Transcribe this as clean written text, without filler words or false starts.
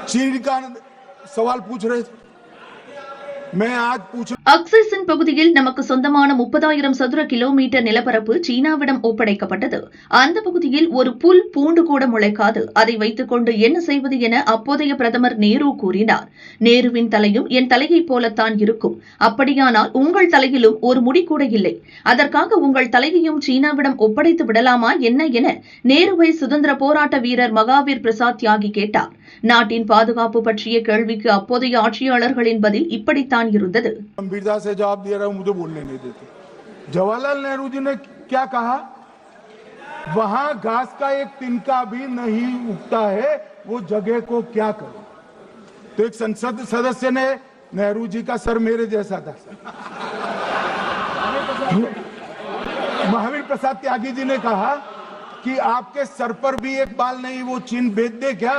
चीन का सवाल पूछ रहे थे, मैं आज पूछ அக்சைசின் பகுதியில் நமக்கு சொந்தமான 30,000 சதுர கிலோமீட்டர் நிலப்பரப்பு சீனாவிடம் ஒப்படைக்கப்பட்டது. அந்த பகுதியில் ஒரு புல் பூண்டு கூட முளைக்காது. அதை வைத்துக் கொண்டு என்ன செய்வது என அப்போதைய பிரதமர் நேரு கூறினார். நேருவின் தலையும் என் தலையைப் போலத்தான் இருக்கும். அப்படியானால் உங்கள் தலையிலும் ஒரு முடி கூட இல்லை. அதற்காக உங்கள் தலையையும் சீனாவிடம் ஒப்படைத்து விடலாமா என்ன என நேருவை சுதந்திர போராட்ட வீரர் மகாவீர் பிரசாத் தியாகி கேட்டார். நாட்டின் பாதுகாப்பு பற்றிய கேள்விக்கு அப்போதைய ஆட்சியாளர்களின் பதில் இப்படித்தான் இருந்தது. गंभीरता से जवाब दे रहा हूं, मुझे बोलने नहीं देते। जवाहरलाल नेहरू जी ने क्या कहा? वहां घास का एक तिनका भी नहीं उगता है, वो जगह को क्या करे? तो एक संसद सदस्य ने नेहरू जी का सर मेरे जैसा था। महावीर प्रसाद त्यागी जी ने कहा कि आपके सर पर भी एक बाल नहीं, वो चीन बेच दे क्या?